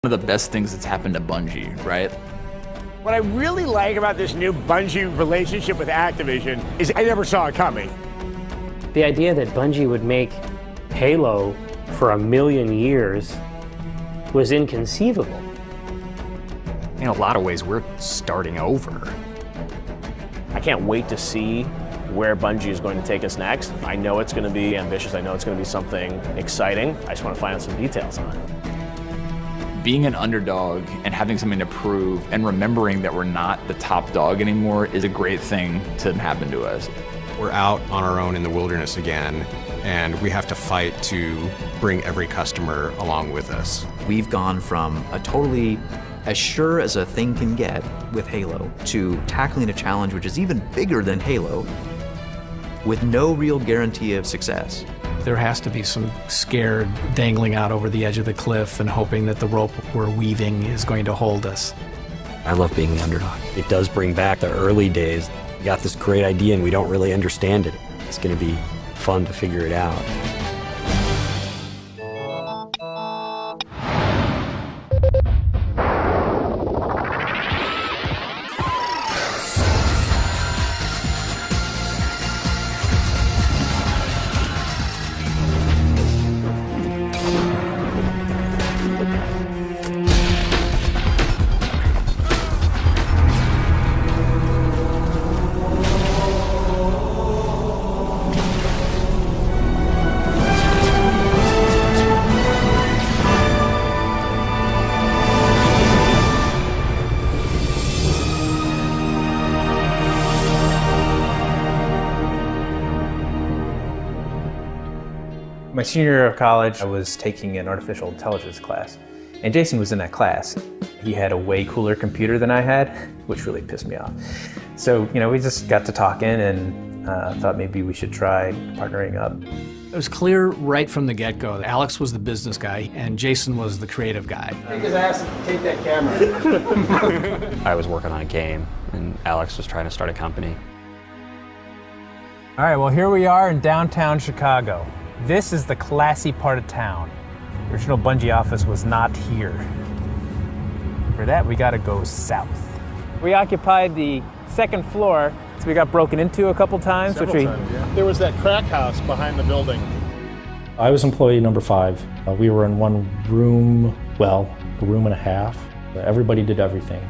One of the best things that's happened to Bungie, right? What I really like about this new Bungie relationship with Activision is I never saw it coming. The idea that Bungie would make Halo for 1,000,000 years was inconceivable. In a lot of ways, we're starting over. I can't wait to see where Bungie is going to take us next. I know it's going to be ambitious. I know it's going to be something exciting. I just want to find out some details on it. Being an underdog and having something to prove and remembering that we're not the top dog anymore is a great thing to happen to us. We're out on our own in the wilderness again, and we have to fight to bring every customer along with us. We've gone from a totally as sure as a thing can get with Halo to tackling a challenge which is even bigger than Halo with no real guarantee of success. There has to be some scared dangling out over the edge of the cliff and hoping that the rope we're weaving is going to hold us. I love being the underdog. It does bring back the early days. We got this great idea and we don't really understand it. It's going to be fun to figure it out. My senior year of college, I was taking an artificial intelligence class, and Jason was in that class. He had a way cooler computer than I had, which really pissed me off. So, we just got to talking and thought maybe we should try partnering up. It was clear right from the get-go that Alex was the business guy and Jason was the creative guy. Take his ass and take that camera. I was working on a game, and Alex was trying to start a company. All right, well, here we are in downtown Chicago. This is the classy part of town. The original Bungie office was not here. For that, we gotta go south. We occupied the second floor, so we got broken into a couple times. Several times, yeah. There was that crack house behind the building. I was employee number 5. We were in one room, well, a room and a half. Everybody did everything.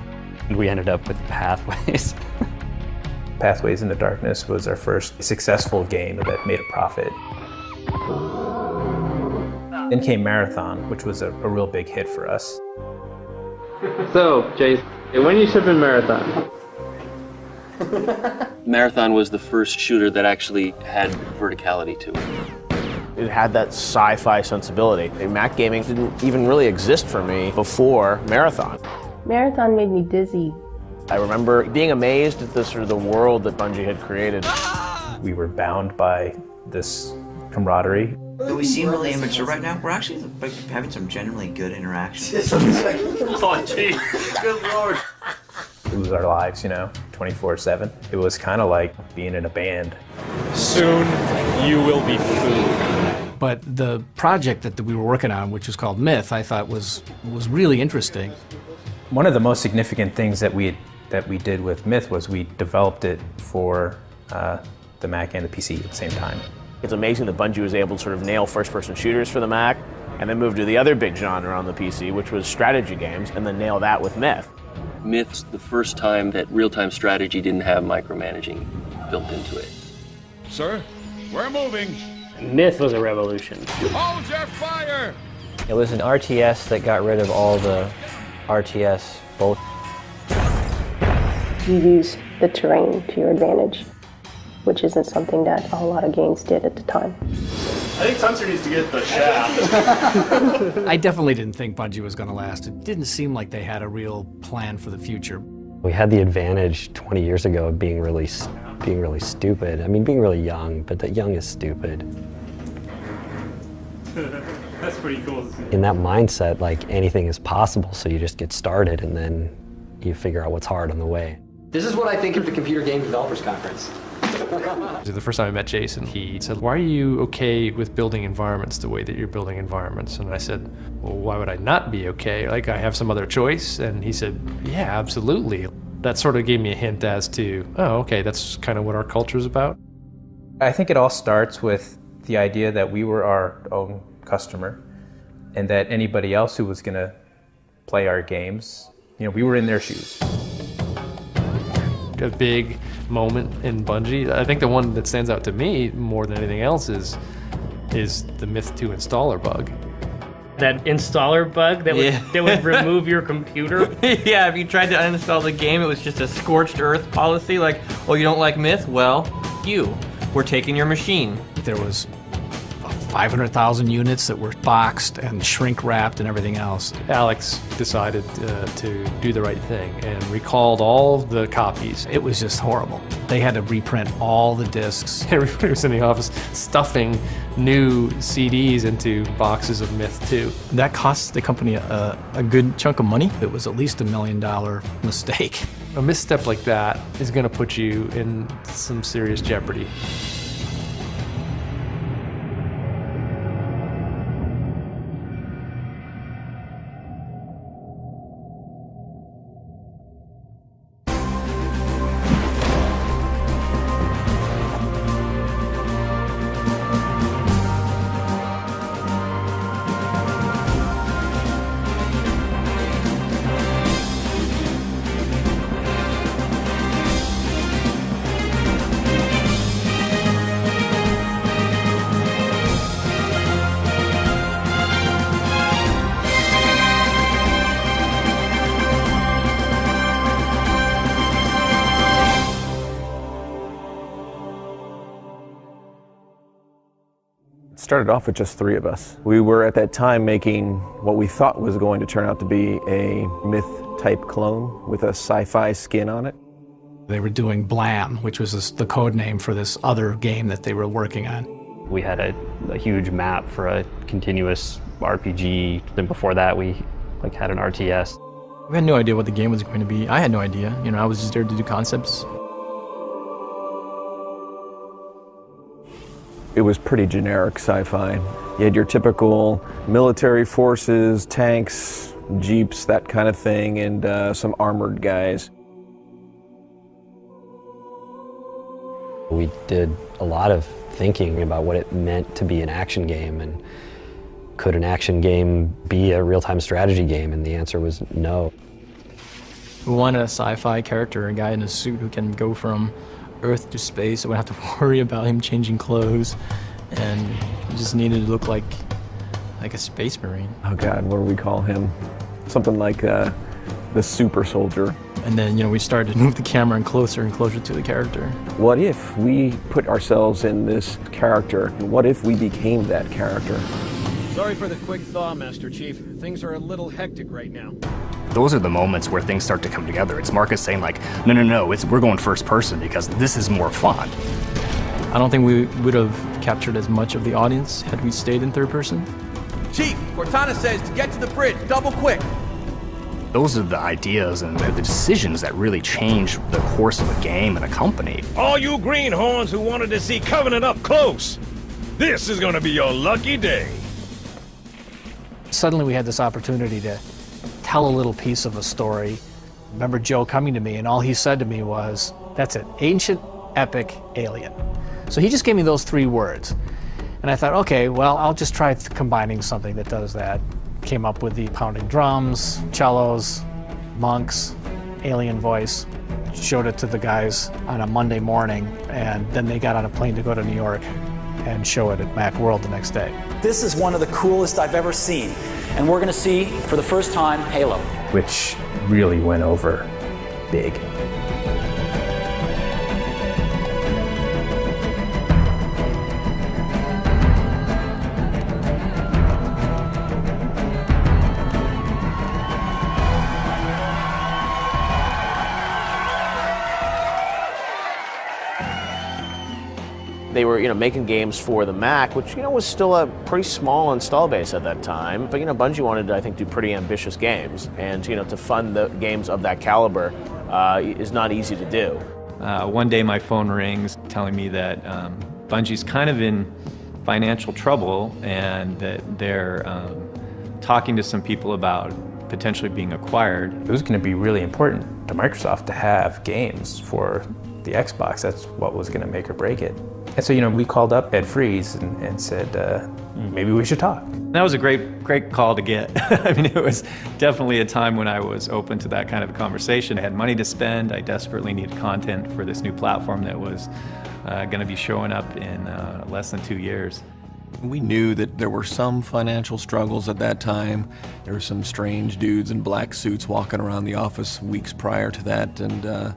We ended up with Pathways. Pathways into Darkness was our first successful game that made a profit. Then came Marathon, which was a real big hit for us. So, Jason, when you shipping Marathon? Marathon was the first shooter that actually had verticality to it. It had that sci-fi sensibility. Mac gaming didn't even really exist for me before Marathon. Marathon made me dizzy. I remember being amazed at the sort of the world that Bungie had created. We were bound by this camaraderie. Though we seem really immature right now, we're actually having some genuinely good interactions. Oh, gee, good lord. It was our lives, 24/7. It was kind of like being in a band. Soon, you will be food. But the project that we were working on, which was called Myth, I thought was really interesting. One of the most significant things that we did with Myth was we developed it for the Mac and the PC at the same time. It's amazing that Bungie was able to sort of nail first-person shooters for the Mac and then move to the other big genre on the PC, which was strategy games, and then nail that with Myth. Myth's the first time that real-time strategy didn't have micromanaging built into it. Sir, we're moving. Myth was a revolution. Hold your fire! It was an RTS that got rid of all the RTS both. You use the terrain to your advantage, which isn't something that a whole lot of games did at the time. I think Tuncer needs to get the shaft. I definitely didn't think Bungie was going to last. It didn't seem like they had a real plan for the future. We had the advantage 20 years ago of being really stupid. I mean, being really young, but that young is stupid. That's pretty cool. In that mindset, like anything is possible, so you just get started and then you figure out what's hard on the way. This is what I think of the Computer Game Developers Conference. The first time I met Jason, he said, "Why are you okay with building environments the way that you're building environments?" And I said, "Well, why would I not be okay? Like, I have some other choice?" And he said, "Yeah, absolutely." That sort of gave me a hint as to, oh, okay, that's kind of what our culture is about. I think it all starts with the idea that we were our own customer and that anybody else who was going to play our games, you know, we were in their shoes. A big moment in Bungie, I think the one that stands out to me more than anything else is the Myth 2 installer bug. That installer bug that would remove your computer? Yeah, if you tried to uninstall the game, it was just a scorched earth policy, like, oh, you don't like Myth? Well, we're taking your machine. There was 500,000 units that were boxed and shrink wrapped and everything else. Alex decided to do the right thing and recalled all the copies. It was just horrible. They had to reprint all the discs. Everybody was in the office stuffing new CDs into boxes of Myth 2. That cost the company a good chunk of money. It was at least $1 million mistake. A misstep like that is going to put you in some serious jeopardy. Started off with just 3 of us. We were at that time making what we thought was going to turn out to be a Myth-type clone with a sci-fi skin on it. They were doing Blam, which was the code name for this other game that they were working on. We had a huge map for a continuous RPG. Then before that, we had an RTS. We had no idea what the game was going to be. I had no idea. You know, I was just there to do concepts. It was pretty generic sci-fi. You had your typical military forces, tanks, jeeps, that kind of thing, and some armored guys. We did a lot of thinking about what it meant to be an action game, and could an action game be a real-time strategy game? And the answer was no. We wanted a sci-fi character, a guy in a suit who can go from Earth to space, so we don't have to worry about him changing clothes, and he just needed to look like a space marine. Oh God, what do we call him? Something like the super soldier. And then, you know, we started to move the camera and closer to the character. What if we put ourselves in this character? What if we became that character? Sorry for the quick thaw, Master Chief. Things are a little hectic right now. Those are the moments where things start to come together. It's Marcus saying like, no, we're going first person because this is more fun. I don't think we would have captured as much of the audience had we stayed in third person. Chief, Cortana says to get to the bridge, double quick. Those are the ideas and the decisions that really change the course of a game and a company. All you greenhorns who wanted to see Covenant up close, this is gonna be your lucky day. Suddenly we had this opportunity to tell a little piece of a story. I remember Joe coming to me, and all he said to me was, that's it, ancient, epic, alien. So he just gave me those 3 words. And I thought, okay, well, I'll just try combining something that does that. Came up with the pounding drums, cellos, monks, alien voice. Showed it to the guys on a Monday morning, and then they got on a plane to go to New York and show it at Macworld the next day. This is one of the coolest I've ever seen, and we're going to see, for the first time, Halo. Which really went over big. They were, making games for the Mac, which, was still a pretty small install base at that time. But, Bungie wanted to, I think, do pretty ambitious games. And, to fund the games of that caliber is not easy to do. One day my phone rings telling me that Bungie's kind of in financial trouble and that they're talking to some people about potentially being acquired. It was going to be really important to Microsoft to have games for the Xbox. That's what was going to make or break it. And so, we called up Ed Freeze and said, maybe we should talk. That was a great call to get. I mean, it was definitely a time when I was open to that kind of conversation. I had money to spend. I desperately needed content for this new platform that was going to be showing up in less than 2 years. We knew that there were some financial struggles at that time. There were some strange dudes in black suits walking around the office weeks prior to that, and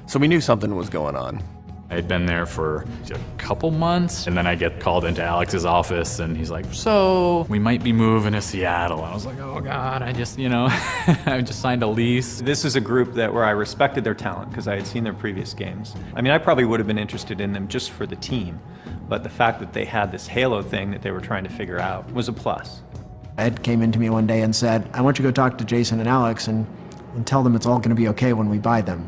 so we knew something was going on. I'd been there for a couple months, and then I get called into Alex's office, and he's like, so we might be moving to Seattle. And I was like, oh God, I just signed a lease. This is a group where I respected their talent because I had seen their previous games. I mean, I probably would have been interested in them just for the team, but the fact that they had this Halo thing that they were trying to figure out was a plus. Ed came into me one day and said, I want you to go talk to Jason and Alex and tell them it's all going to be okay when we buy them.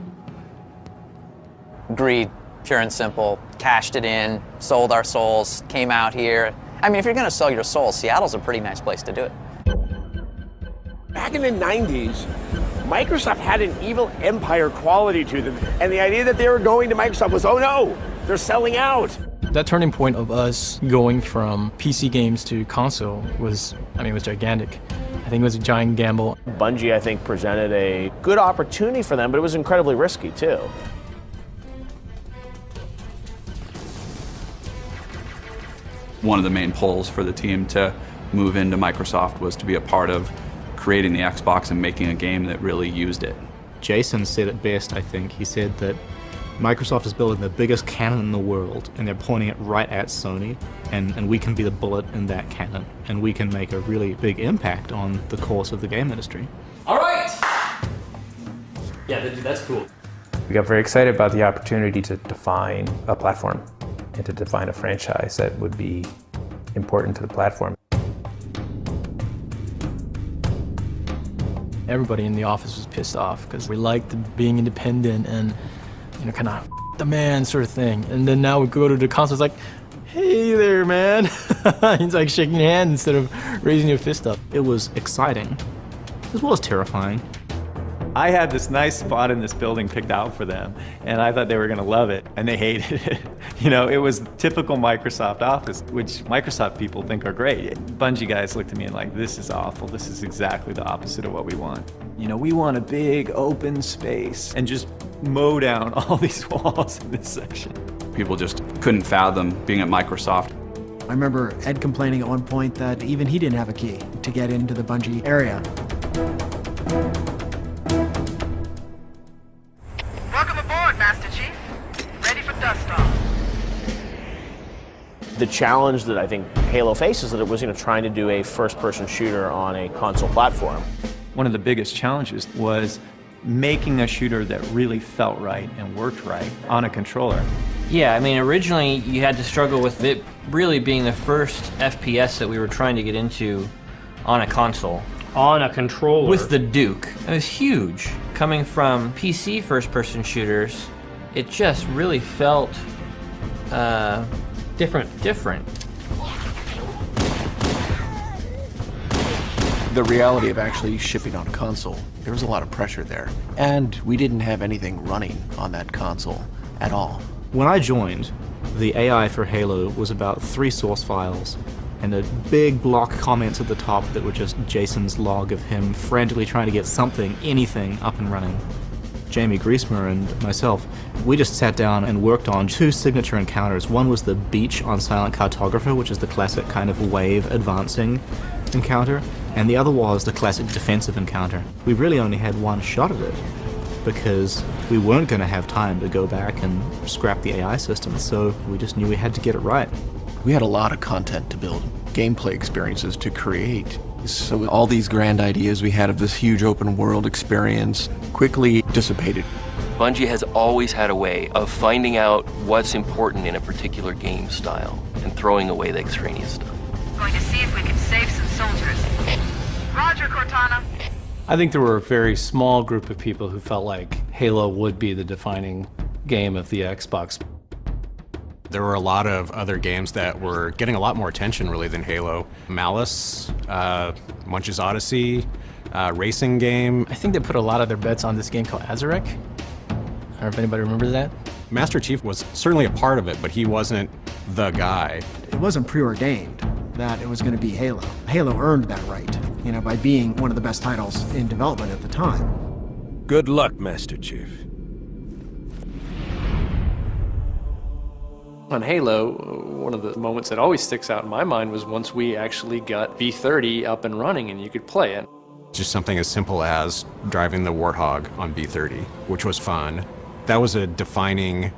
Greed. Pure and simple, cashed it in, sold our souls, came out here. I mean, if you're gonna sell your soul, Seattle's a pretty nice place to do it. Back in the 90s, Microsoft had an evil empire quality to them, and the idea that they were going to Microsoft was, oh no, they're selling out. That turning point of us going from PC games to console was gigantic. I think it was a giant gamble. Bungie, I think, presented a good opportunity for them, but it was incredibly risky too. One of the main pulls for the team to move into Microsoft was to be a part of creating the Xbox and making a game that really used it. Jason said it best, I think. He said that Microsoft is building the biggest cannon in the world, and they're pointing it right at Sony, and we can be the bullet in that cannon, and we can make a really big impact on the course of the game industry. All right! Yeah, that's cool. We got very excited about the opportunity to define a platform and to define a franchise that would be important to the platform. Everybody in the office was pissed off because we liked being independent and, kind of the man sort of thing. And then now we go to the console, it's like, hey there, man. He's like shaking your hand instead of raising your fist up. It was exciting, as well as terrifying. I had this nice spot in this building picked out for them, and I thought they were going to love it, and they hated it. It was typical Microsoft Office, which Microsoft people think are great. Bungie guys looked at me and like, this is awful. This is exactly the opposite of what we want. We want a big open space and just mow down all these walls in this section. People just couldn't fathom being at Microsoft. I remember Ed complaining at one point that even he didn't have a key to get into the Bungie area. Welcome aboard, Master Chief. Ready for dust off. The challenge that I think Halo faces is that it was trying to do a first-person shooter on a console platform. One of the biggest challenges was making a shooter that really felt right and worked right on a controller. Yeah, I mean, originally you had to struggle with it really being the first FPS that we were trying to get into on a console. On a controller. With the Duke. It was huge. Coming from PC first-person shooters, it just really felt different. The reality of actually shipping on a console, there was a lot of pressure there. And we didn't have anything running on that console at all. When I joined, the AI for Halo was about 3 source files and a big block comments at the top that were just Jason's log of him frantically trying to get something, anything, up and running. Jamie Griesmer and myself, we just sat down and worked on 2 signature encounters. One was the beach on Silent Cartographer, which is the classic kind of wave advancing encounter, and the other was the classic defensive encounter. We really only had one shot at it because we weren't going to have time to go back and scrap the AI system, so we just knew we had to get it right. We had a lot of content to build, gameplay experiences to create. So all these grand ideas we had of this huge open world experience quickly dissipated. Bungie has always had a way of finding out what's important in a particular game style and throwing away the extraneous stuff. Going to see if we can save some soldiers. Roger, Cortana. I think there were a very small group of people who felt like Halo would be the defining game of the Xbox. There were a lot of other games that were getting a lot more attention really than Halo. Malice, Munch's Odyssey, racing game. I think they put a lot of their bets on this game called Azarek. I don't know if anybody remembers that. Master Chief was certainly a part of it, but he wasn't the guy. It wasn't preordained that it was going to be Halo. Halo earned that right, you know, by being one of the best titles in development at the time. Good luck, Master Chief. On Halo, one of the moments that always sticks out in my mind was once we actually got B30 up and running and you could play it. Just something as simple as driving the Warthog on B30, which was fun. That was a defining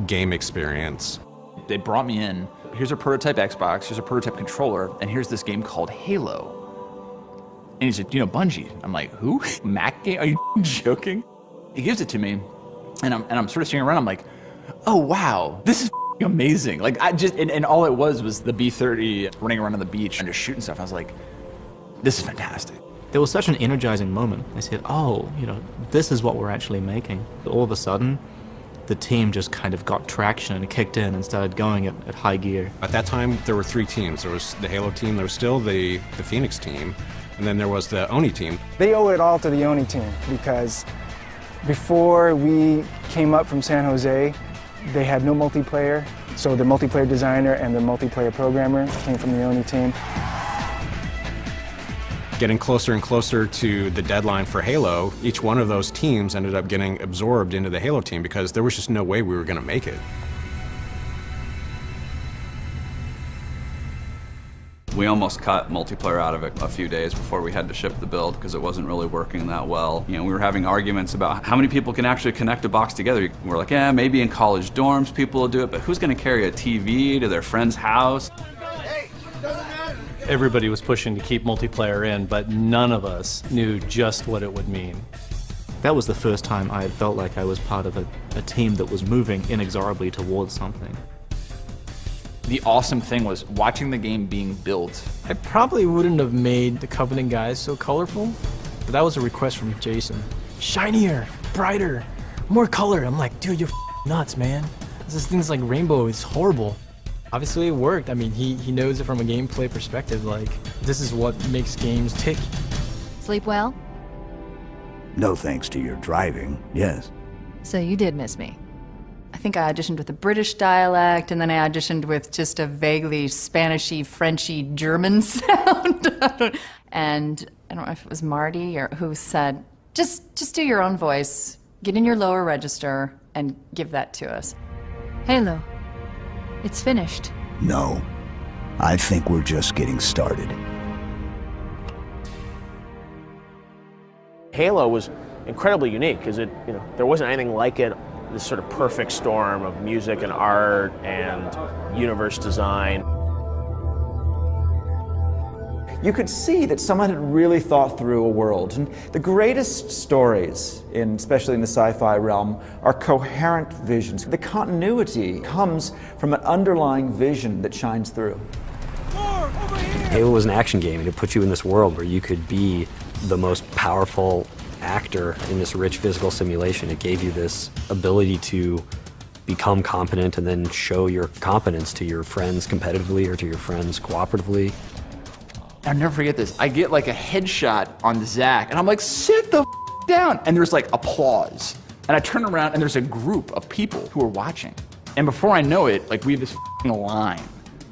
game experience. They brought me in. Here's a prototype Xbox, here's a prototype controller, and here's this game called Halo. And he said, you know, Bungie. I'm like, who? Mac game? Are you joking? He gives it to me, and I'm sort of staring around. I'm like, oh wow, this is amazing. Like I just, and all it was the B30 running around on the beach and just shooting stuff. I was like, this is fantastic. There was such an energizing moment. I said, oh, you know, this is what we're actually making. All of a sudden, the team just kind of got traction and kicked in and started going at high gear. At that time, there were 3 teams. There was the Halo team, there was still the Phoenix team, and then there was the Oni team. They owe it all to the Oni team because before we came up from San Jose, they had no multiplayer. So the multiplayer designer and the multiplayer programmer came from the Oni team. Getting closer and closer to the deadline for Halo, each one of those teams ended up getting absorbed into the Halo team because there was just no way we were going to make it. We almost cut multiplayer out of it a few days before we had to ship the build because it wasn't really working that well. You know, we were having arguments about how many people can actually connect a box together. We're like, yeah, maybe in college dorms people will do it, but who's going to carry a TV to their friend's house? Everybody was pushing to keep multiplayer in, but none of us knew just what it would mean. That was the first time I felt like I was part of a team that was moving inexorably towards something. The awesome thing was watching the game being built. I probably wouldn't have made the Covenant guys so colorful, but that was a request from Jason. Shinier, brighter, more color. I'm like, dude, you're nuts, man. This thing's like rainbow, it's horrible. Obviously it worked. I mean, he knows it from a gameplay perspective. Like, this is what makes games tick. Sleep well? No thanks to your driving, yes. So you did miss me. I think I auditioned with a British dialect, and then I auditioned with just a vaguely Spanishy, Frenchy, German sound. And I don't know if it was Marty or who said, just do your own voice, get in your lower register, and give that to us. Halo. It's finished. No, I think we're just getting started. Halo was incredibly unique because it, you know, there wasn't anything like it. This sort of perfect storm of music and art and universe design. You could see that someone had really thought through a world. And the greatest stories, especially in the sci-fi realm, are coherent visions. The continuity comes from an underlying vision that shines through. Halo was an action game, and it put you in this world where you could be the most powerful actor in this rich physical simulation. It gave you this ability to become competent and then show your competence to your friends competitively or to your friends cooperatively. I'll never forget this. I get like a headshot on Zach, and I'm like, sit the down. And there's like applause. And I turn around, and there's a group of people who are watching. And before I know it, like we have this line.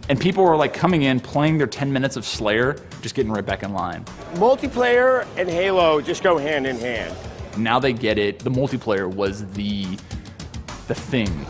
And people were like coming in, playing their 10 minutes of Slayer, just getting right back in line. Multiplayer and Halo just go hand in hand. Now they get it. The multiplayer was the thing.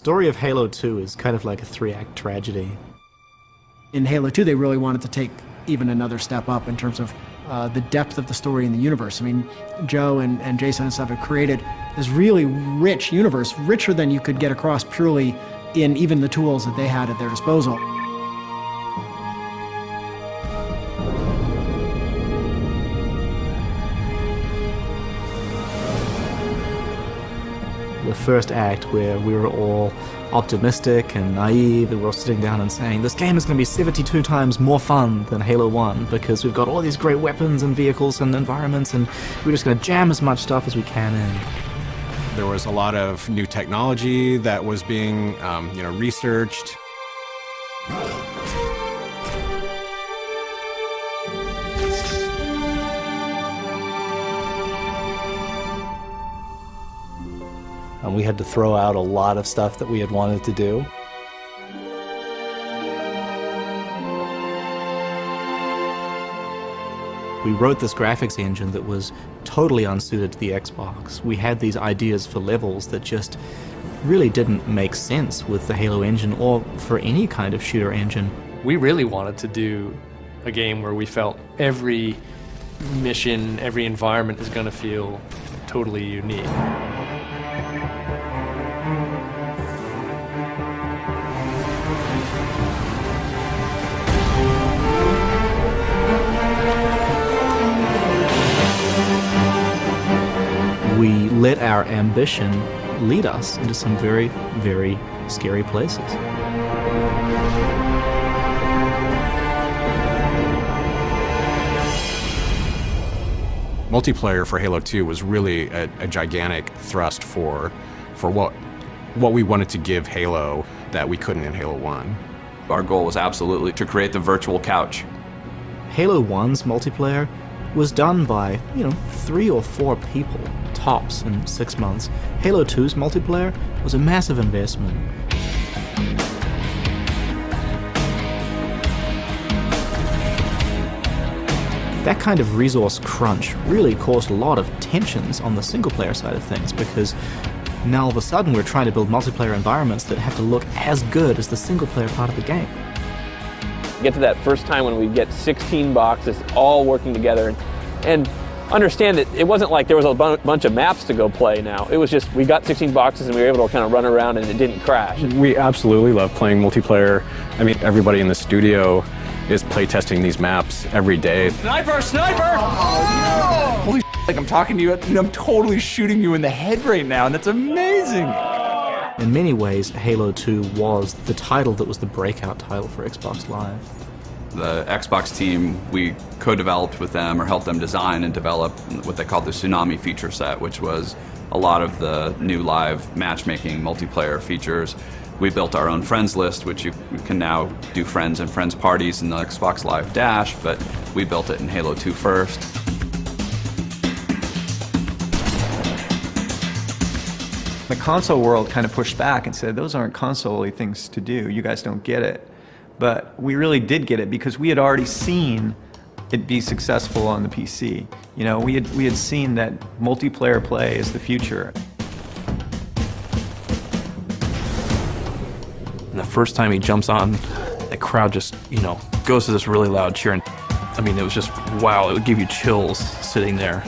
story of Halo 2 is kind of like a 3-act tragedy. In Halo 2, they really wanted to take even another step up in terms of the depth of the story in the universe. I mean, Joe and Jason and stuff have created this really rich universe, richer than you could get across purely in even the tools that they had at their disposal. The first act where we were all optimistic and naive, and we're all sitting down and saying, this game is going to be 72 times more fun than Halo 1 because we've got all these great weapons and vehicles and environments, and we're just going to jam as much stuff as we can in. There was a lot of new technology that was being, researched. And we had to throw out a lot of stuff that we had wanted to do. We wrote this graphics engine that was totally unsuited to the Xbox. We had these ideas for levels that just really didn't make sense with the Halo engine or for any kind of shooter engine. We really wanted to do a game where we felt every mission, every environment is going to feel totally unique. We let our ambition lead us into some very, very scary places. Multiplayer for Halo 2 was really a gigantic thrust for what we wanted to give Halo that we couldn't in Halo 1. Our goal was absolutely to create the virtual couch. Halo 1's multiplayer was done by, 3 or 4 people, tops, in 6 months. Halo 2's multiplayer was a massive investment. That kind of resource crunch really caused a lot of tensions on the single-player side of things, because now all of a sudden we're trying to build multiplayer environments that have to look as good as the single-player part of the game. Get to that first time when we get 16 boxes all working together and understand that it wasn't like there was a bunch of maps to go play now. It was just we got 16 boxes and we were able to kind of run around and it didn't crash. We absolutely love playing multiplayer. I mean, everybody in the studio is playtesting these maps every day. Sniper! Sniper! Oh! Holy shit, like I'm talking to you and I'm totally shooting you in the head right now, and that's amazing! In many ways, Halo 2 was the title that was the breakout title for Xbox Live. The Xbox team, we co-developed with them or helped them design and develop what they called the Tsunami feature set, which was a lot of the new live matchmaking multiplayer features. We built our own friends list, which you can now do friends and friends parties in the Xbox Live Dash, but we built it in Halo 2 first. The console world kind of pushed back and said, those aren't console-y things to do, you guys don't get it. But we really did get it because we had already seen it be successful on the PC. You know, we had seen that multiplayer play is the future. And the first time he jumps on, the crowd just, goes to this really loud cheer. And I mean, it was just, wow, it would give you chills sitting there.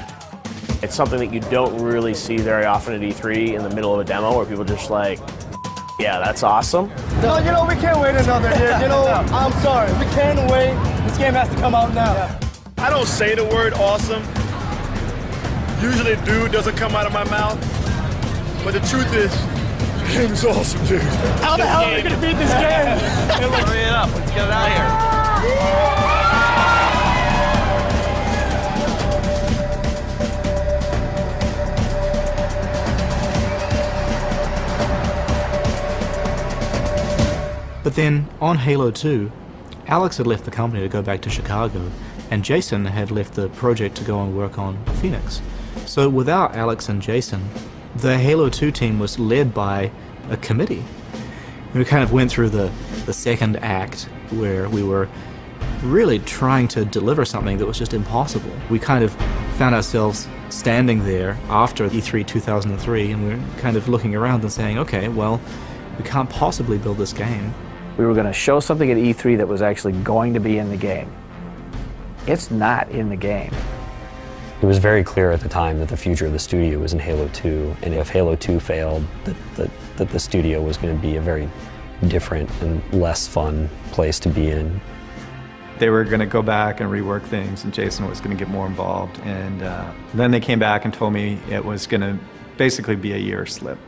It's something that you don't really see very often at E3 in the middle of a demo where people just like, yeah, that's awesome. No, we can't wait another year. I'm sorry, we can't wait. This game has to come out now. I don't say the word awesome. Usually dude doesn't come out of my mouth. But the truth is, the game is awesome, dude. How the hell are we gonna beat this game? Hurry it up, let's get it out of here. But then, on Halo 2, Alex had left the company to go back to Chicago, and Jason had left the project to go and work on Phoenix. So without Alex and Jason, the Halo 2 team was led by a committee. We kind of went through the second act, where we were really trying to deliver something that was just impossible. We kind of found ourselves standing there after E3 2003, and we were kind of looking around and saying, okay, well, we can't possibly build this game. We were going to show something at E3 that was actually going to be in the game. It's not in the game. It was very clear at the time that the future of the studio was in Halo 2, and if Halo 2 failed, that the studio was going to be a very different and less fun place to be in. They were going to go back and rework things, and Jason was going to get more involved. And then they came back and told me it was going to basically be a year slip.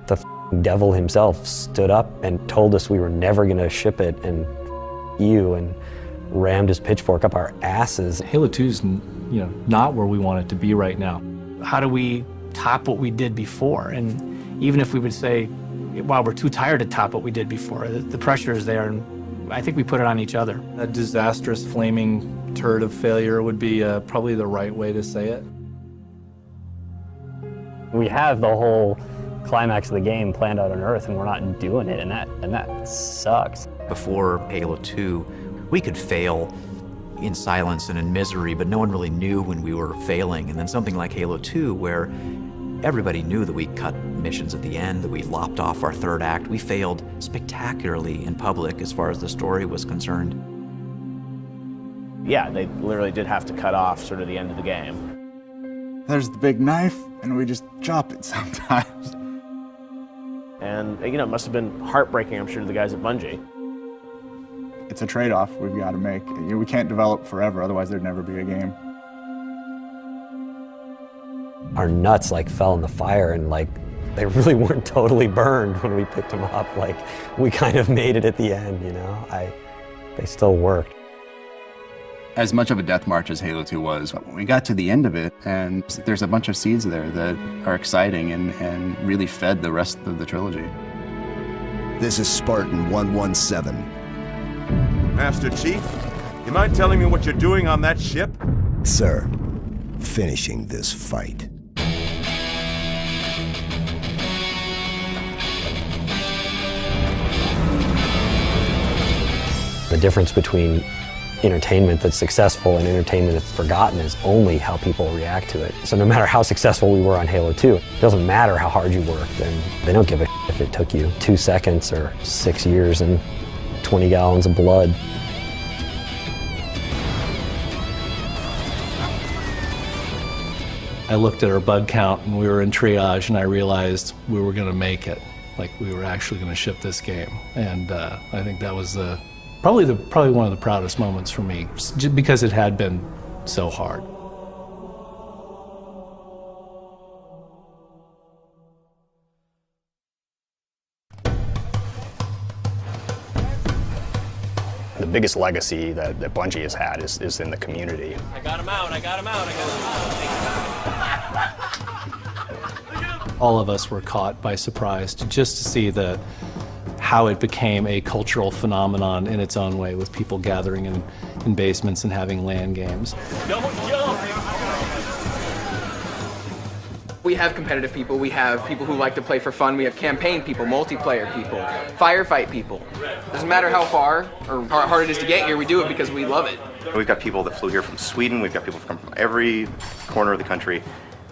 The devil himself stood up and told us we were never going to ship it, and and rammed his pitchfork up our asses. Halo 2's, not where we want it to be right now. How do we top what we did before? And even if we would say, wow, we're too tired to top what we did before, the pressure is there, and I think we put it on each other. A disastrous flaming turd of failure would be probably the right way to say it. We have the whole climax of the game planned out on Earth, and we're not doing it, and that sucks. Before Halo 2, we could fail in silence and in misery, but no one really knew when we were failing. And then something like Halo 2, where everybody knew that we cut missions at the end, that we lopped off our third act. We failed spectacularly in public as far as the story was concerned. Yeah, they literally did have to cut off sort of the end of the game. There's the big knife, and we just chop it sometimes. And, it must have been heartbreaking, I'm sure, to the guys at Bungie. It's a trade-off we've got to make. We can't develop forever, otherwise there'd never be a game. Our nuts fell in the fire, and they really weren't totally burned when we picked them up. We kind of made it at the end, they still worked. As much of a death march as Halo 2 was, when we got to the end of it, and there's a bunch of seeds there that are exciting and really fed the rest of the trilogy. This is Spartan 117. Master Chief, you mind telling me what you're doing on that ship? Sir, finishing this fight. The difference between entertainment that's successful and entertainment that's forgotten is only how people react to it. So no matter how successful we were on Halo 2, it doesn't matter how hard you worked, and they don't give a if it took you 2 seconds or 6 years and 20 gallons of blood. I looked at our bug count and we were in triage, and I realized we were going to make it. We were actually going to ship this game. And I think that was probably one of the proudest moments for me, just because it had been so hard. The biggest legacy that Bungie has had is in the community. I got him out, I got him out, I got him out. All of us were caught by surprise just to see how it became a cultural phenomenon in its own way, with people gathering in basements and having LAN games. Don't jump! We have competitive people, we have people who like to play for fun, we have campaign people, multiplayer people, firefight people. Doesn't matter how far or how hard it is to get here, we do it because we love it. We've got people that flew here from Sweden, we've got people who come from every corner of the country,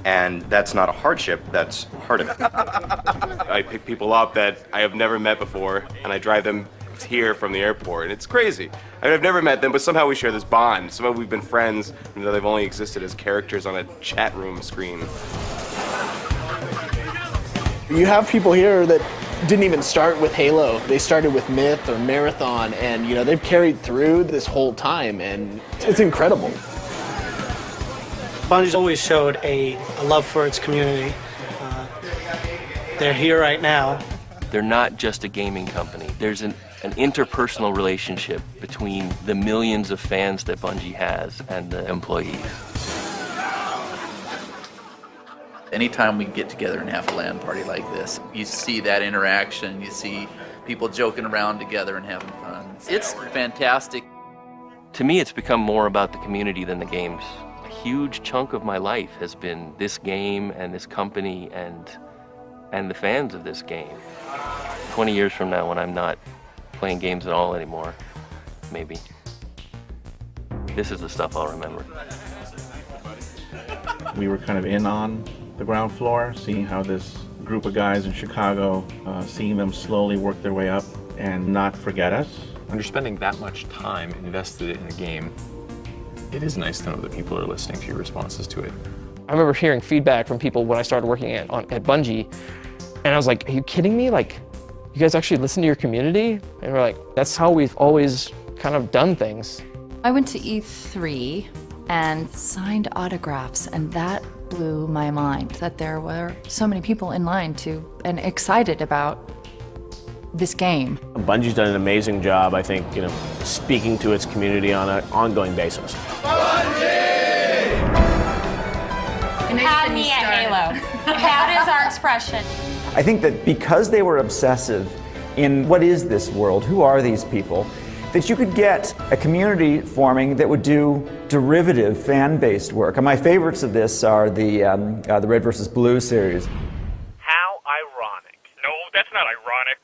and that's not a hardship, that's part of it. I pick people up that I have never met before, and I drive them here from the airport, and it's crazy. I mean, I've never met them, but somehow we share this bond. Somehow we've been friends, even though they've only existed as characters on a chat room screen. You have people here that didn't even start with Halo. They started with Myth or Marathon, and they've carried through this whole time, and it's incredible. Bungie's always showed a love for its community. They're here right now. They're not just a gaming company. There's an interpersonal relationship between the millions of fans that Bungie has and the employees. Anytime we get together and have a LAN party like this, you see that interaction, you see people joking around together and having fun. It's fantastic. To me, it's become more about the community than the games. A huge chunk of my life has been this game and this company and the fans of this game. 20 years from now, when I'm not playing games at all anymore, maybe, this is the stuff I'll remember. We were kind of in on the ground floor, seeing how this group of guys in Chicago, seeing them slowly work their way up and not forget us. When you're spending that much time invested in a game, it is nice to know that people are listening to your responses to it. I remember hearing feedback from people when I started working at Bungie, and I was like, are you kidding me? Like, you guys actually listen to your community? And we're like, that's how we've always kind of done things. I went to E3 and signed autographs, and that blew my mind that there were so many people in line and excited about this game. Bungie's done an amazing job, I think, speaking to its community on an ongoing basis. Had me at Halo. That is our expression. I think that because they were obsessive in what is this world, who are these people, that you could get a community forming that would do derivative fan-based work. And my favorites of this are the Red vs. Blue series. How ironic. No, that's not ironic.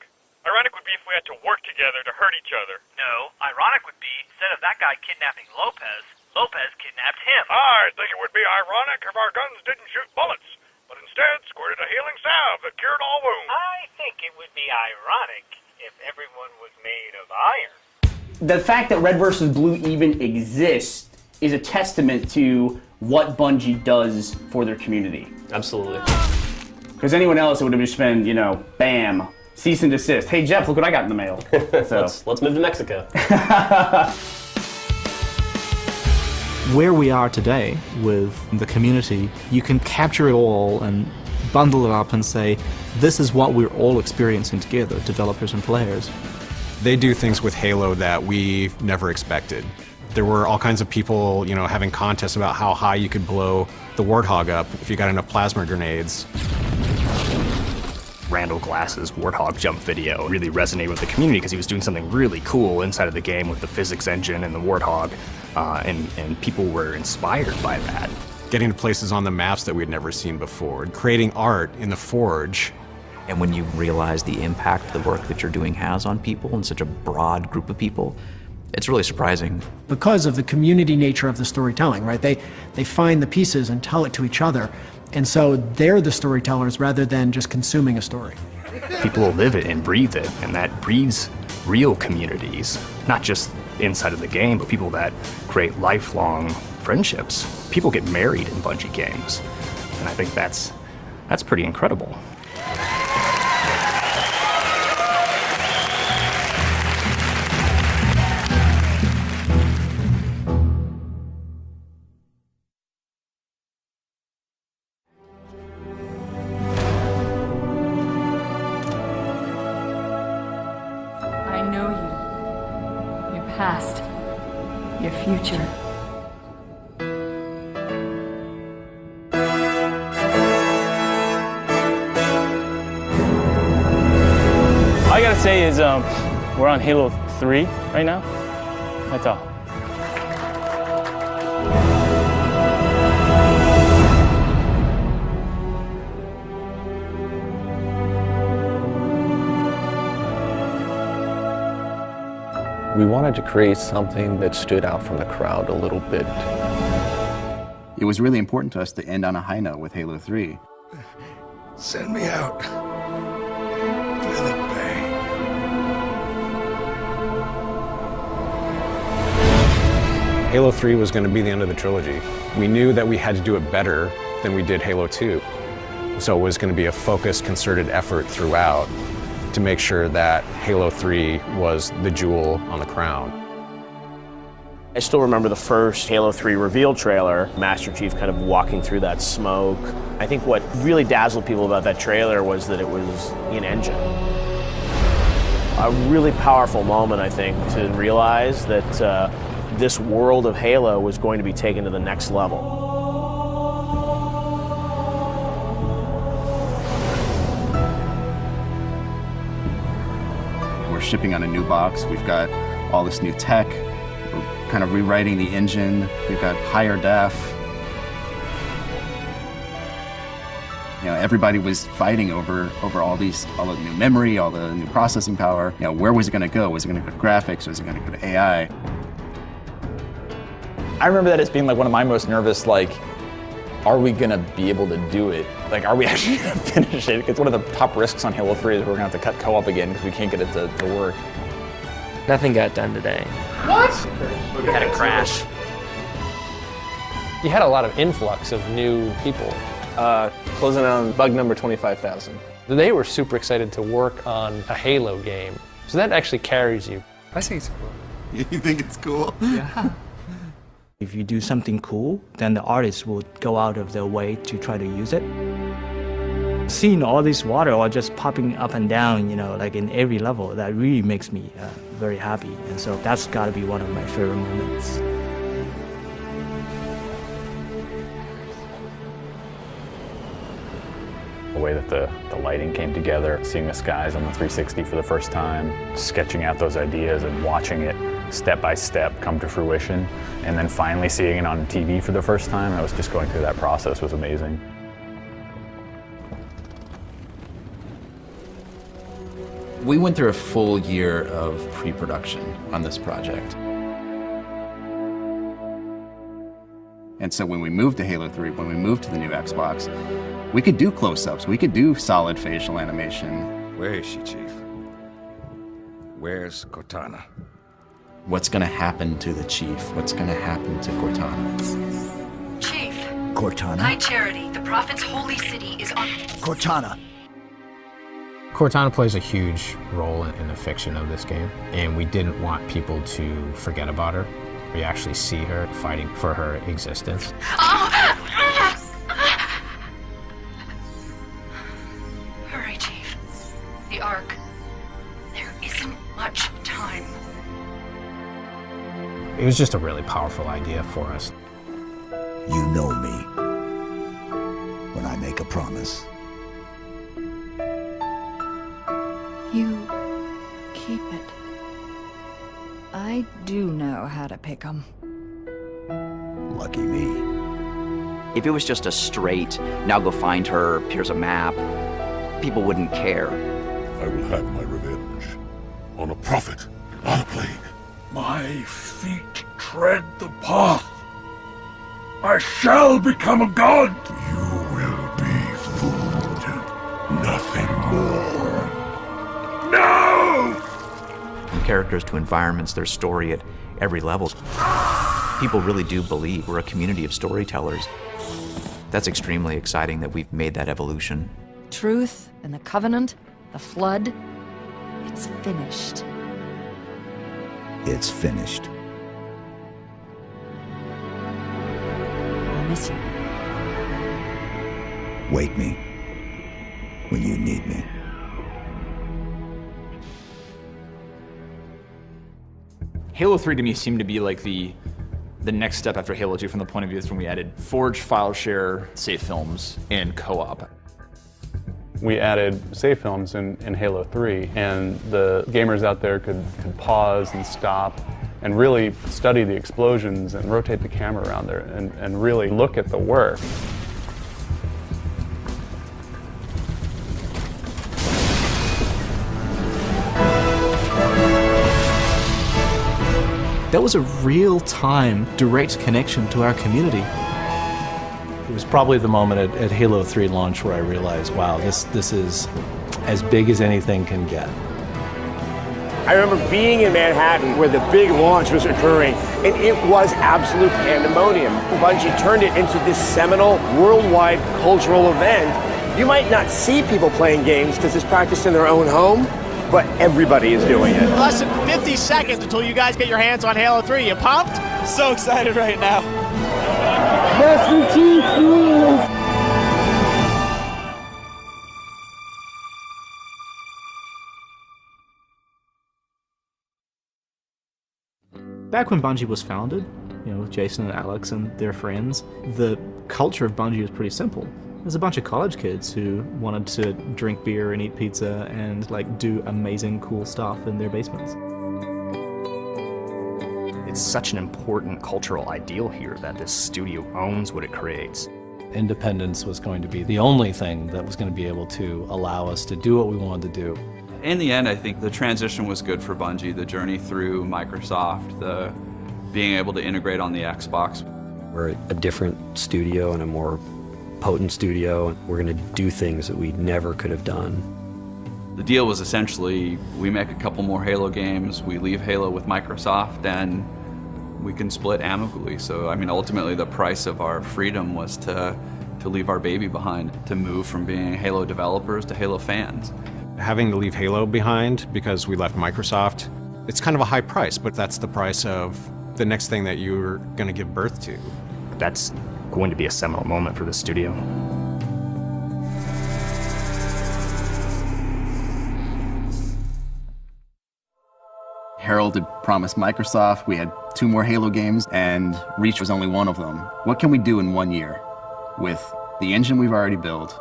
Ironic would be if we had to work together to hurt each other. No, ironic would be instead of that guy kidnapping Lopez, Lopez kidnapped him. I think it would be ironic if our guns didn't shoot bullets, but instead squirted a healing salve that cured all wounds. I think it would be ironic if everyone was made of iron. The fact that Red vs. Blue even exists is a testament to what Bungie does for their community. Absolutely. Because anyone else, it would have just been, bam, cease and desist. Hey Jeff, look what I got in the mail. So. let's move to Mexico. Where we are today with the community, you can capture it all and bundle it up and say, this is what we're all experiencing together, developers and players. They do things with Halo that we never expected. There were all kinds of people, having contests about how high you could blow the Warthog up if you got enough plasma grenades. Randall Glass's Warthog jump video really resonated with the community because he was doing something really cool inside of the game with the physics engine and the Warthog, and people were inspired by that. Getting to places on the maps that we'd never seen before, creating art in the Forge. And when you realize the impact the work that you're doing has on people and such a broad group of people, it's really surprising. Because of the community nature of the storytelling, right? They find the pieces and tell it to each other. And so they're the storytellers rather than just consuming a story. People live it and breathe it, and that breeds real communities, not just inside of the game, but people that create lifelong friendships. People get married in Bungie games, and I think that's pretty incredible. I know you, your past, your future. All I gotta say is we're on Halo 3 right now. That's all. We wanted to create something that stood out from the crowd a little bit. It was really important to us to end on a high note with Halo 3. Send me out. Feel the pain. Halo 3 was going to be the end of the trilogy. We knew that we had to do it better than we did Halo 2. So it was going to be a focused, concerted effort throughout to make sure that Halo 3 was the jewel on the crown. I still remember the first Halo 3 reveal trailer, Master Chief kind of walking through that smoke. I think what really dazzled people about that trailer was that it was in-engine. A really powerful moment, I think, to realize that this world of Halo was going to be taken to the next level. We're shipping on a new box. We've got all this new tech. We're kind of rewriting the engine. We've got higher def. Everybody was fighting over all the new memory, all the new processing power. Where was it going to go? Was it going to go to graphics? Was it going to go to AI? I remember that as being like one of my most nervous Are we gonna be able to do it? Like, are we actually gonna finish it? Because one of the top risks on Halo 3 is we're gonna have to cut co-op again because we can't get it to work. Nothing got done today. What? We had a crash. You had a lot of influx of new people. Closing on bug number 25,000. They were super excited to work on a Halo game. So that actually carries you. I think it's cool. You think it's cool? Yeah. If you do something cool, then the artists will go out of their way to try to use it. Seeing all this water all just popping up and down, you know, like in every level, that really makes me very happy. And so that's got to be one of my favorite moments. The way that the lighting came together, seeing the skies on the 360 for the first time, sketching out those ideas and watching it step by step come to fruition, and then finally seeing it on TV for the first time. I was just going through that process was amazing. We went through a full year of pre-production on this project. And so when we moved to Halo 3, when we moved to the new Xbox, we could do close-ups, we could do solid facial animation. Where is she, Chief? Where's Cortana? What's gonna happen to the Chief? What's gonna happen to Cortana? Chief. Cortana? High Charity, the Prophet's holy city is on... Cortana. Cortana plays a huge role in the fiction of this game, and we didn't want people to forget about her. We actually see her fighting for her existence. Hurry, Chief. The Ark. There isn't much time. It was just a really powerful idea for us. You know me. When I make a promise. You keep it. I do know how to pick 'em. Lucky me. If it was just a straight, now go find her, here's a map, people wouldn't care. I will have my revenge on a prophet, on a plague. My feet tread the path. I shall become a god. You will be food, nothing more. No! From characters to environments, there's story at every level. People really do believe we're a community of storytellers. That's extremely exciting that we've made that evolution. Truth and the Covenant, the Flood, it's finished. It's finished. I'll miss you. Wake me when you need me. Halo 3 to me seemed to be like the next step after Halo 2 from the point of view is when we added Forge, file share, save films, and co-op. We added save films in Halo 3, and the gamers out there could pause and stop and really study the explosions and rotate the camera around there and really look at the work. That was a real-time, direct connection to our community. It was probably the moment at Halo 3 launch where I realized, wow, this is as big as anything can get. I remember being in Manhattan where the big launch was occurring, and it was absolute pandemonium. Bungie turned it into this seminal, worldwide cultural event. You might not see people playing games because it's practiced in their own home, but everybody is doing it. Less than 50 seconds until you guys get your hands on Halo 3. You pumped? So excited right now. Master Chief rules! Back when Bungie was founded, you know, with Jason and Alex and their friends, the culture of Bungie was pretty simple. There's a bunch of college kids who wanted to drink beer and eat pizza and like do amazing cool stuff in their basements. It's such an important cultural ideal here that this studio owns what it creates. Independence was going to be the only thing that was going to be able to allow us to do what we wanted to do. In the end, I think the transition was good for Bungie, the journey through Microsoft, the being able to integrate on the Xbox. We're a different studio and a more potent studio, and we're going to do things that we never could have done. The deal was essentially, we make a couple more Halo games, we leave Halo with Microsoft, and we can split amicably. So, I mean, ultimately the price of our freedom was to leave our baby behind, to move from being Halo developers to Halo fans. Having to leave Halo behind because we left Microsoft, it's kind of a high price, but that's the price of the next thing that you're going to give birth to. That's going to be a seminal moment for the studio. Harold had promised Microsoft, we had 2 more Halo games, and Reach was only one of them. What can we do in 1 year with the engine we've already built,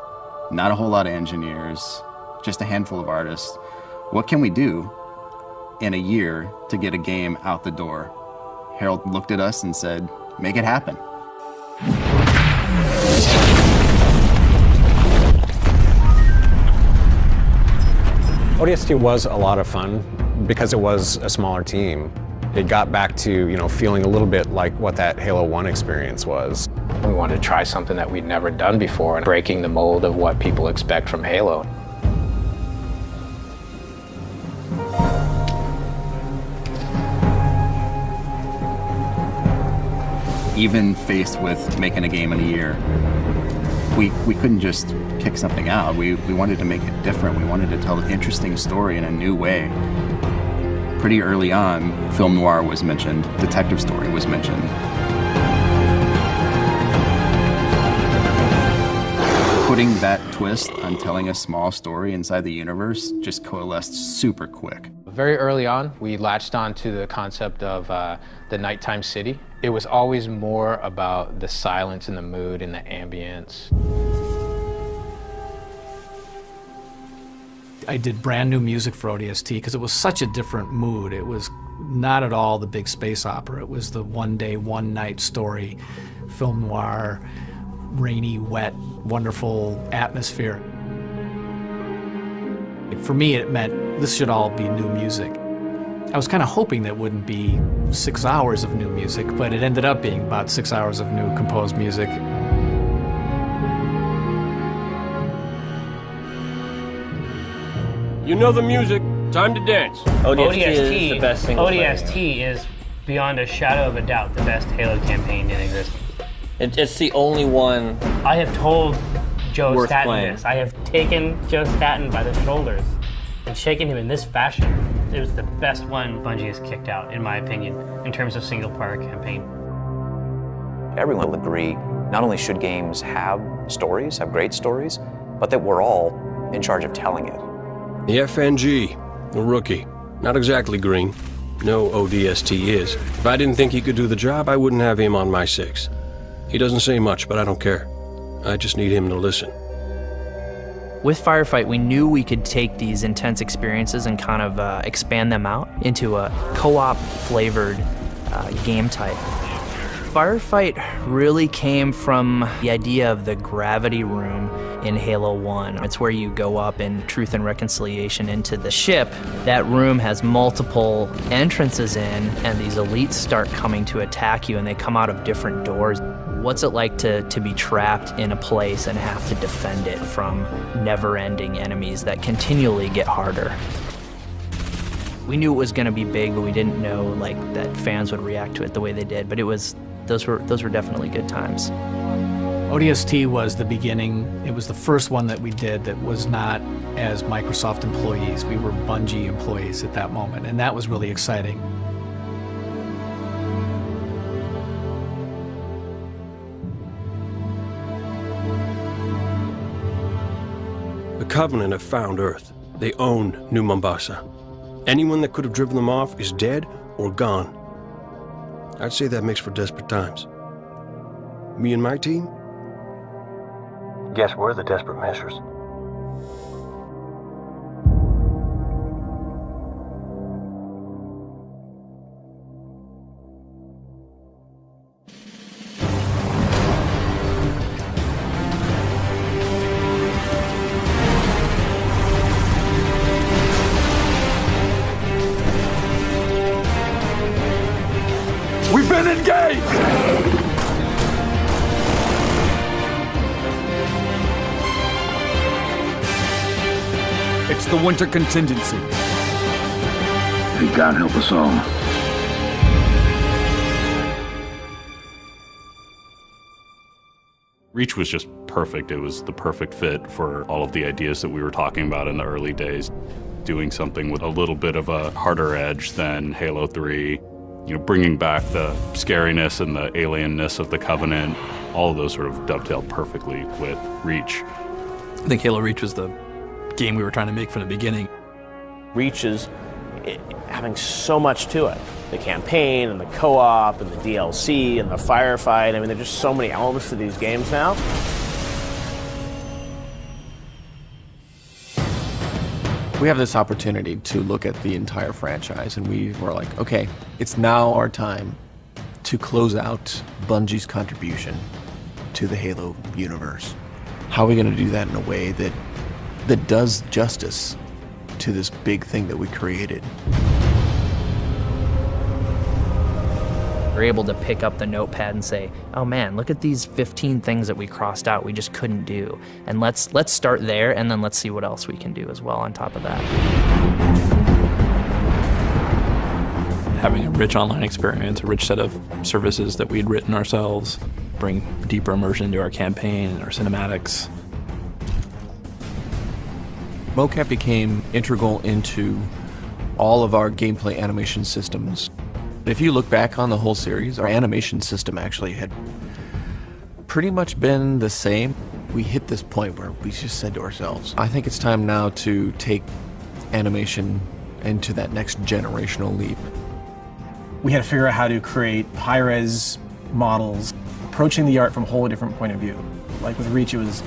not a whole lot of engineers, just a handful of artists? What can we do in a year to get a game out the door? Harold looked at us and said, make it happen. ODST was a lot of fun because it was a smaller team. It got back to, feeling a little bit like what that Halo 1 experience was. We wanted to try something that we'd never done before and breaking the mold of what people expect from Halo. Even faced with making a game in a year, we couldn't just kick something out. We wanted to make it different. We wanted to tell an interesting story in a new way. Pretty early on, film noir was mentioned, detective story was mentioned. Putting that twist on telling a small story inside the universe just coalesced super quick. Very early on, we latched on to the concept of the nighttime city. It was always more about the silence and the mood and the ambience. I did brand new music for ODST because it was such a different mood. It was not at all the big space opera. It was the one day, one night story, film noir, rainy, wet, wonderful atmosphere. For me, it meant this should all be new music. I was kind of hoping that wouldn't be 6 hours of new music, but it ended up being about 6 hours of new composed music. You know the music. Time to dance. ODST is the best single player. ODST is, beyond a shadow of a doubt, the best Halo campaign in existence. It's the only one. I have told Joe Staten this. I have taken Joe Staten by the shoulders and shaken him in this fashion. It was the best one Bungie has kicked out, in my opinion, in terms of single-player campaign. Everyone will agree, not only should games have stories, have great stories, but that we're all in charge of telling it. The FNG, a rookie. Not exactly green. No ODST is. If I didn't think he could do the job, I wouldn't have him on my 6. He doesn't say much, but I don't care. I just need him to listen. With Firefight, we knew we could take these intense experiences and kind of expand them out into a co-op flavored game type. Firefight really came from the idea of the gravity room in Halo 1. It's where you go up in Truth and Reconciliation into the ship. That room has multiple entrances in, and these elites start coming to attack you, and they come out of different doors. What's it like to be trapped in a place and have to defend it from never-ending enemies that continually get harder? We knew it was going to be big, but we didn't know that fans would react to it the way they did. But those were definitely good times. ODST was the beginning. It was the first one that we did that was not as Microsoft employees. We were Bungie employees at that moment, and that was really exciting. The Covenant have found Earth. They own New Mombasa. Anyone that could have driven them off is dead or gone. I'd say that makes for desperate times. Me and my team? Guess we're the desperate measures. We've been engaged! It's the winter contingency. May God help us all. Reach was just perfect. It was the perfect fit for all of the ideas that we were talking about in the early days. Doing something with a little bit of a harder edge than Halo 3, you know, bringing back the scariness and the alienness of the Covenant, all of those sort of dovetailed perfectly with Reach. I think Halo Reach was the game we were trying to make from the beginning. Reach is having so much to it. The campaign and the co-op and the DLC and the firefight. I mean, there's just so many elements to these games now. We have this opportunity to look at the entire franchise, and we were like, okay, it's now our time to close out Bungie's contribution to the Halo universe. How are we going to do that in a way that does justice to this big thing that we created? We're able to pick up the notepad and say, oh man, look at these 15 things that we crossed out we just couldn't do. And let's start there, and then let's see what else we can do as well on top of that. Having a rich online experience, a rich set of services that we'd written ourselves, bring deeper immersion into our campaign and our cinematics. Mocap became integral into all of our gameplay animation systems. If you look back on the whole series, our animation system actually had pretty much been the same. We hit this point where we just said to ourselves, I think it's time now to take animation into that next generational leap. We had to figure out how to create high-res models, approaching the art from a whole different point of view. Like with Reach, it was,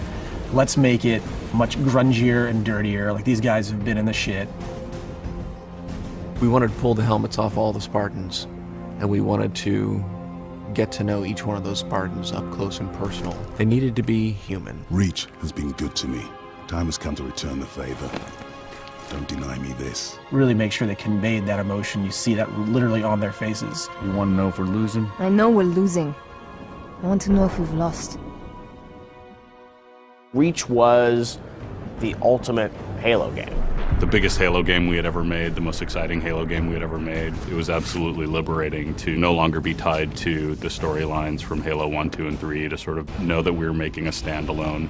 let's make it much grungier and dirtier, like these guys have been in the shit. We wanted to pull the helmets off all the Spartans, and we wanted to get to know each one of those Spartans up close and personal. They needed to be human. Reach has been good to me. Time has come to return the favor. Don't deny me this. Really make sure they conveyed that emotion. You see that literally on their faces. You want to know if we're losing? I know we're losing. I want to know if we've lost. Reach was the ultimate Halo game. The biggest Halo game we had ever made, the most exciting Halo game we had ever made. It was absolutely liberating to no longer be tied to the storylines from Halo 1, 2, and 3, to sort of know that we were making a standalone.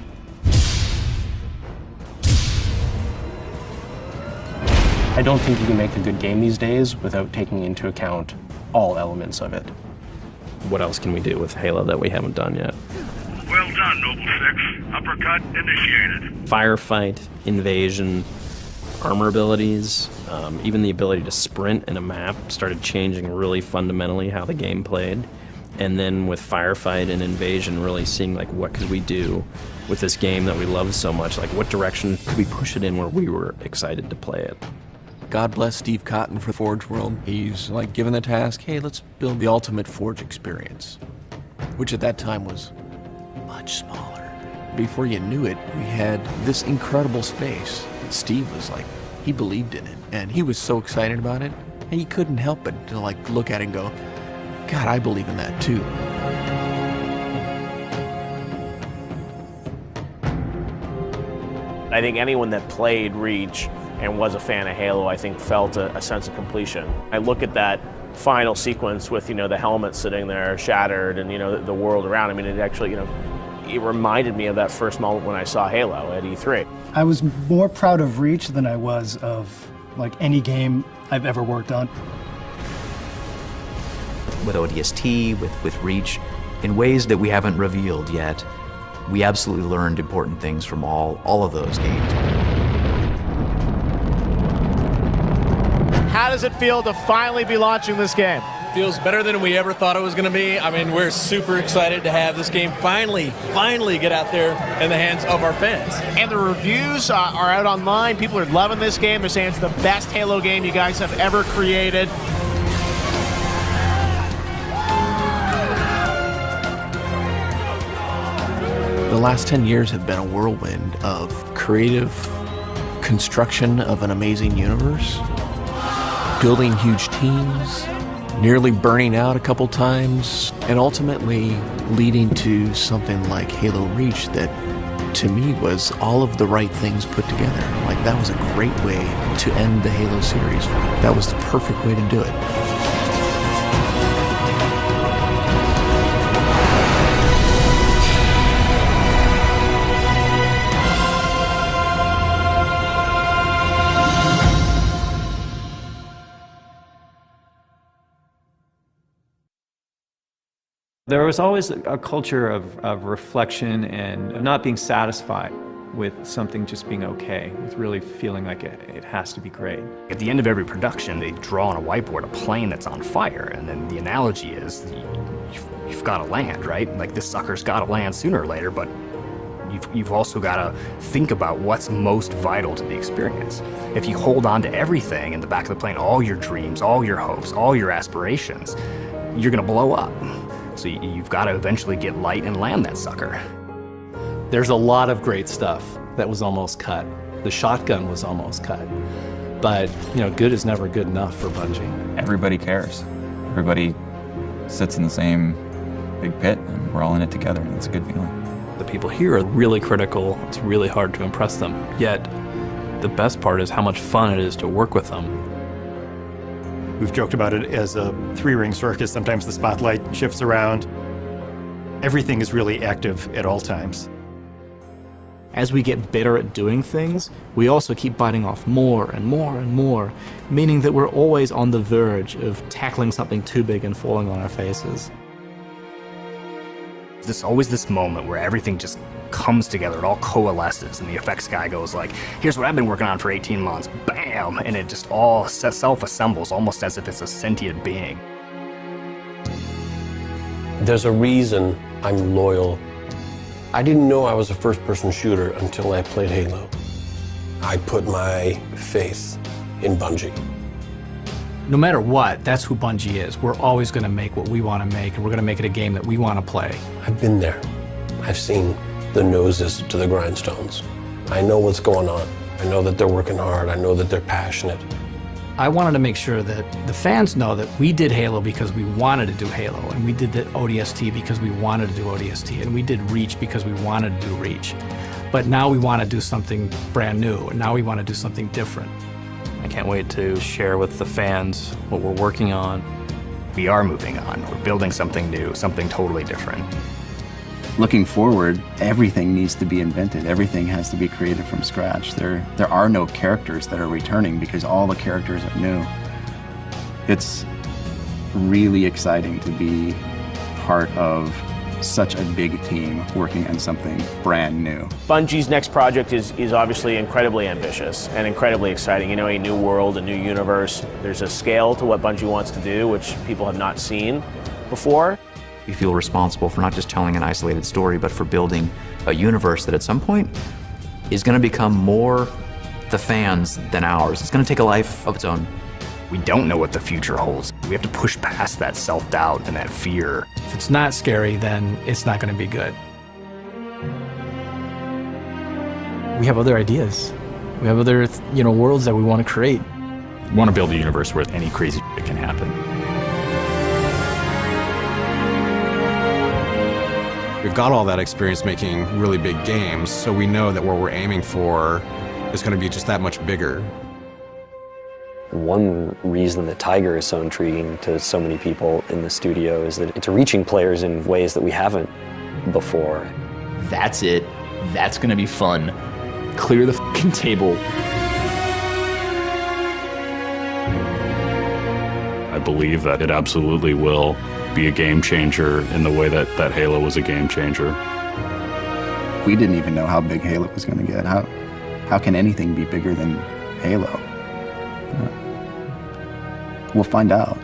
I don't think you can make a good game these days without taking into account all elements of it. What else can we do with Halo that we haven't done yet? Well done, Noble Six. Uppercut initiated. Firefight, invasion, armor abilities, even the ability to sprint in a map started changing really fundamentally how the game played. And then with Firefight and Invasion, really seeing like what could we do with this game that we love so much, like what direction could we push it in where we were excited to play it. God bless Steve Cotton for Forge World. He's like given the task, hey, let's build the ultimate Forge experience, which at that time was much smaller. Before you knew it, we had this incredible space. Steve was like, he believed in it, and he was so excited about it, and he couldn't help but to like look at it and go, God, I believe in that too. I think anyone that played Reach and was a fan of Halo, I think felt a sense of completion. I look at that final sequence with, you know, the helmet sitting there shattered and, you know, the world around. I mean, it actually, you know, it reminded me of that first moment when I saw Halo at E3. I was more proud of Reach than I was of, like, any game I've ever worked on. With ODST, with Reach, in ways that we haven't revealed yet, we absolutely learned important things from all of those games. How does it feel to finally be launching this game? Feels better than we ever thought it was going to be. I mean, we're super excited to have this game finally get out there in the hands of our fans. And the reviews are out online. People are loving this game. They're saying it's the best Halo game you guys have ever created. The last 10 years have been a whirlwind of creative construction of an amazing universe, building huge teams, nearly burning out a couple times, and ultimately leading to something like Halo Reach that to me was all of the right things put together. Like, that was a great way to end the Halo series. That was the perfect way to do it. There was always a culture of reflection and not being satisfied with something just being okay, with really feeling like it has to be great. At the end of every production, they draw on a whiteboard a plane that's on fire, and then the analogy is you've got to land, right? Like, this sucker's got to land sooner or later, but you've also got to think about what's most vital to the experience. If you hold on to everything in the back of the plane, all your dreams, all your hopes, all your aspirations, you're going to blow up. So you've got to eventually get light and land that sucker. There's a lot of great stuff that was almost cut. The shotgun was almost cut. But, you know, good is never good enough for Bungie. Everybody cares. Everybody sits in the same big pit, and we're all in it together, and it's a good feeling. The people here are really critical. It's really hard to impress them. Yet, the best part is how much fun it is to work with them. We've joked about it as a three-ring circus. Sometimes the spotlight shifts around. Everything is really active at all times. As we get better at doing things, we also keep biting off more and more and more, meaning that we're always on the verge of tackling something too big and falling on our faces. There's always this moment where everything just comes together, it all coalesces, and the effects guy goes like, here's what I've been working on for 18 months, bam, and it just all self-assembles, almost as if it's a sentient being. There's a reason I'm loyal. I didn't know I was a first-person shooter until I played Halo. I put my faith in Bungie. No matter what, that's who Bungie is. We're always going to make what we want to make, and we're going to make it a game that we want to play. I've been there. I've seen the noses to the grindstones. I know what's going on. I know that they're working hard. I know that they're passionate. I wanted to make sure that the fans know that we did Halo because we wanted to do Halo, and we did the ODST because we wanted to do ODST, and we did Reach because we wanted to do Reach. But now we want to do something brand new, and now we want to do something different. I can't wait to share with the fans what we're working on. We are moving on. We're building something new, something totally different. Looking forward, everything needs to be invented. Everything has to be created from scratch. There are no characters that are returning because all the characters are new. It's really exciting to be part of such a big team working on something brand new. Bungie's next project is obviously incredibly ambitious and incredibly exciting. You know, a new world, a new universe. There's a scale to what Bungie wants to do, which people have not seen before. We feel responsible for not just telling an isolated story, but for building a universe that at some point is going to become more the fans than ours. It's going to take a life of its own. We don't know what the future holds. We have to push past that self-doubt and that fear. If it's not scary, then it's not going to be good. We have other ideas. We have other, worlds that we want to create. We want to build a universe where any crazy shit can happen. We've got all that experience making really big games, so we know that what we're aiming for is going to be just that much bigger. One reason that Tiger is so intriguing to so many people in the studio is that it's reaching players in ways that we haven't before. That's it. That's gonna be fun. Clear the fucking table. I believe that it absolutely will be a game changer in the way that Halo was a game changer. We didn't even know how big Halo was going to get. How can anything be bigger than Halo? We'll find out.